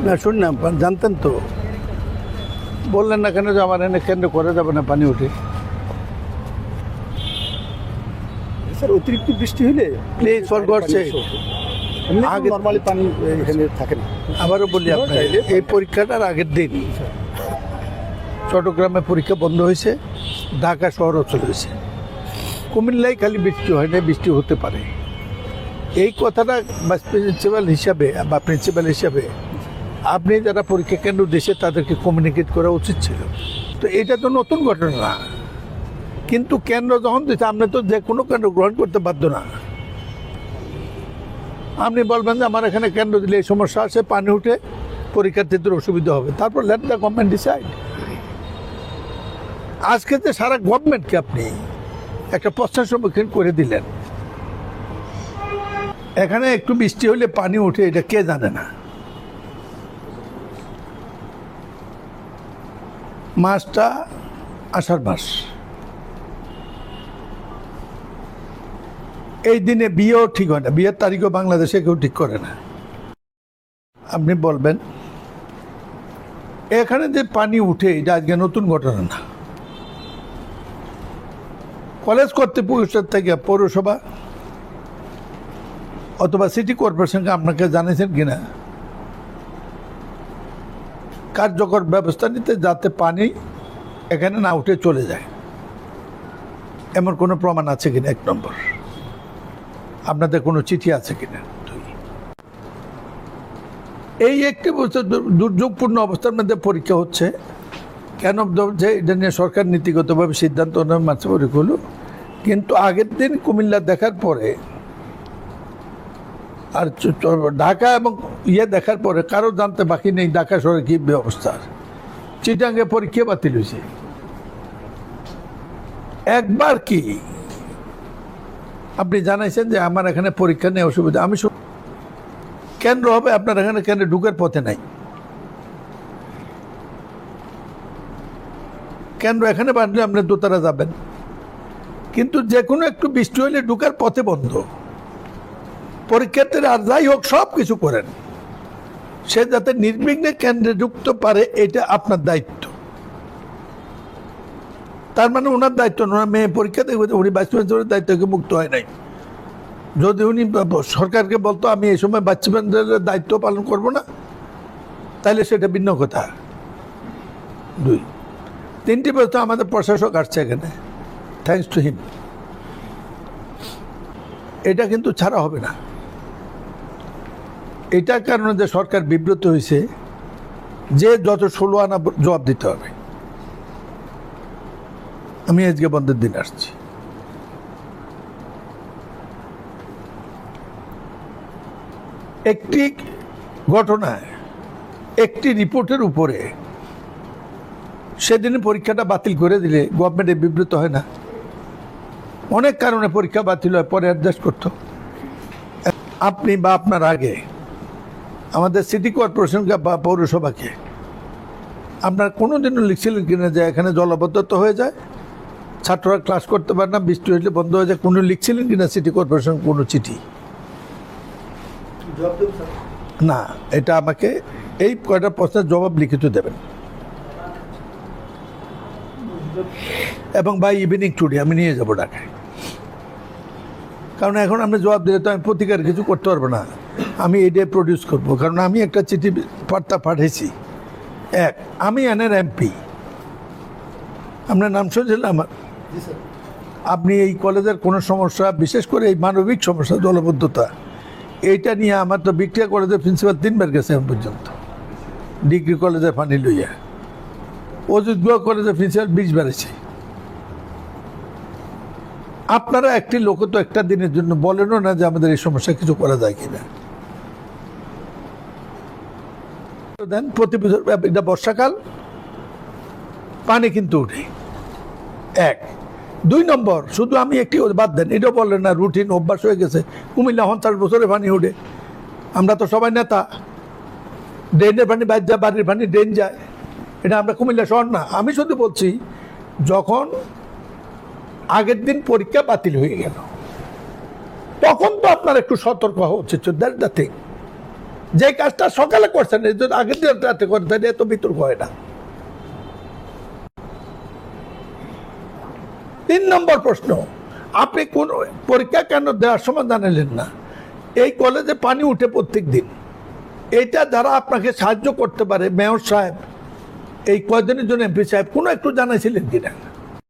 না শুনলাম জানতেন তো, বললেন না কেন যে আমার এনে কেন্দ্র করে যাবে না পানি উঠে? স্যার অতিরিক্ত বৃষ্টি হলে প্লিজ ফর গড সেক, আগে নর্মালি পানি এখানে থাকে না। আবারও বলি আপনাকে, এই পরীক্ষাটার আগের দিন চট্টগ্রামে পরীক্ষা বন্ধ হয়েছে, ঢাকা শহরও চলে গেছে। কুমিল্লায় খালি বৃষ্টি হয় না, বৃষ্টি হতে পারে। এই কথাটা ভাইস প্রিন্সিপাল হিসাবে আপনি যারা পরীক্ষা কেন্দ্র দিয়েছে তাদেরকে কমিউনিকেট করা উচিত ছিল। তো এটা তো নতুন ঘটনা না, কিন্তু কেন্দ্র যখন দিচ্ছে আপনি তো যে কোনো কেন্দ্র গ্রহণ করতে বাধ্য না। আপনি বলবেন যে আমার এখানে কেন্দ্র দিলে এই সমস্যা আছে, পানি উঠে পরীক্ষার্থীদের অসুবিধা হবে, তারপর লেট দ্য গভর্নমেন্ট ডিসাইড। আজকে যে সারা গভর্নমেন্টকে আপনি একটা প্রশ্নের সম্মুখীন করে দিলেন, এখানে একটু বৃষ্টি হলে পানি উঠে, এটা কে জানে না? মাসটা আষাঢ় মাস, এই দিনে বিয়েও ঠিক হয় না, বিয়ের তারিখও বাংলাদেশে কেউ ঠিক করে না। আপনি বলবেন এখানে যে পানি উঠে, এটা আজকে নতুন ঘটনা না। কলেজ কর্তৃপক্ষের থেকে পৌরসভা অথবা সিটি কর্পোরেশনকে আপনাকে জানিয়েছেন কিনা কার্যকর ব্যবস্থা নিতে, যাতে পানি এখানে না উঠে চলে যায়? এমন কোনো প্রমাণ আছে কিনা? এক নম্বর, আপনাদের কোনো চিঠি আছে কিনা? এই একটি দুর্যোগপূর্ণ অবস্থার মধ্যে পরীক্ষা হচ্ছে, কেন যে এটা নিয়ে সরকার নীতিগতভাবে সিদ্ধান্ত মানছে পরীক্ষা হলো, কিন্তু আগের দিন কুমিল্লা দেখার পরে আর ঢাকা এবং দেখার পরে কারো জানতে বাকি নেই ঢাকা শহরে কী অবস্থা। চিটাঙ্গে পরীক্ষা বাতিল হয়েছে। একবার কি আপনি জানাইছেন যে আমার এখানে পরীক্ষা নেই, অসুবিধা? আমি কেন্দ্র হবে আপনার এখানে, কেন্দ্রে ঢুকার পথে নাই। কেন্দ্র এখানে বাঁধলে আপনি দোতারা যাবেন, কিন্তু যে কোনো একটু বৃষ্টি হলে ঢুকার পথে বন্ধ। পরীক্ষার্থীরা আর যাই হোক সব কিছু করেন, সে যাতে নির্বিঘ্নে কেন্দ্রে ঢুকতে পারে, এটা আপনার দায়িত্ব। তার মানে ওনার দায়িত্ব, ওনার মেয়ে পরীক্ষা দেখবে, উনি ভাইস প্রিন্সিপালের দায়িত্বকে মুক্ত হয় নাই। যদি উনি সরকারকে বলতো আমি এই সময় ভাইস প্রিন্সিপালের দায়িত্ব পালন করব না, তাহলে সেটা ভিন্ন কথা। দুই, তিনটি ব্যবস্থা আমাদের প্রশাসক আসছে এখানে, থ্যাঙ্কস টু হিম। এটা কিন্তু ছাড়া হবে না। এটার কারণে যে সরকার বিব্রত হয়েছে, যে যত 16 আনা জবাব দিতে হবে। আমি আজকে বন্ধের দিন আসছি। একটি ঘটনায়, একটি রিপোর্টের উপরে সেদিন পরীক্ষাটা বাতিল করে দিলে গভর্নমেন্টে বিব্রত হয় না? অনেক কারণে পরীক্ষা বাতিল হয়, পরে অ্যাডজাস্ট করতো। আপনি বা আপনার আগে আমাদের সিটি কর্পোরেশনকে বা পৌরসভাকে আপনার কোনোদিনও লিখছিলেন কিনা যে এখানে জলাবদ্ধতা হয়ে যায়, ছাত্ররা ক্লাস করতে পারে না, বৃষ্টি হলে বন্ধ হয়ে যায়? কোনো লিখছিলেন কিনা সিটি কর্পোরেশন কোনো চিঠি? না, এটা আমাকে এই কয়টা প্রশ্নের জবাব লিখিত দেবেন, এবং বাই ইভিনিং টুডে আমি নিয়ে যাবো ঢাকায়। কারণ এখন আপনি জবাব দিলে তো আমি প্রতিকার কিছু করতে পারবো না, আমি এটাই প্রডিউস করবো। কারণ আমি একটা চিঠি বার্তা পাঠিয়েছি। এক, আমি এনের এমপি, আপনার নাম শুনছিলেন আমার। আপনি এই কলেজের কোনো সমস্যা, বিশেষ করে এই মানবিক সমস্যা জলবদ্ধতা, এইটা নিয়ে আমার তো ভিক্টোরিয়া কলেজের প্রিন্সিপাল 3 বার গেছে এখন পর্যন্ত, ডিগ্রি কলেজের পানি লইয়া। অজিত গুহা কলেজের প্রিন্সিপাল 20 বার এসেছে। আপনারা একটি লোক তো একটা দিনের জন্য বলেনও না যে আমাদের এই সমস্যা কিছু করা যায় কিনা। দেন প্রতি বছর, এটা বর্ষাকাল, পানি কিন্তু উঠে। এক। 2 নম্বর, শুধু আমি একটি বাদ দেন, এটাও বললেন না, রুটিন অভ্যাস হয়ে গেছে। কুমিল্লা 50 বছরে পানি উঠে, আমরা তো সবাই নেতা। ড্রেনের পানি বাইর যায়, বাড়ির পানি ড্রেন যায়, এটা আমরা কুমিল্লা শহর না। আমি শুধু বলছি, যখন আগের দিন পরীক্ষা বাতিল হয়ে গেল, তখন তো আপনার একটু সতর্ক হওয়া উচিত। That's the thing. যে কাজটা সকালে করছেন এই যদি আগের দিন রাতে করেন তাহলে এত বিতর্ক হয় না। 3 নম্বর প্রশ্ন, আপনি কোন পরীক্ষা কেন দেওয়ার সময় জানালেন না? এই কলেজে পানি উঠে প্রত্যেক দিন, এটা যারা আপনাকে সাহায্য করতে পারে, মেয়র সাহেব, এই কয়দিনের জন্য এমপি সাহেব, কোনো একটু জানাইছিলেন কিনা?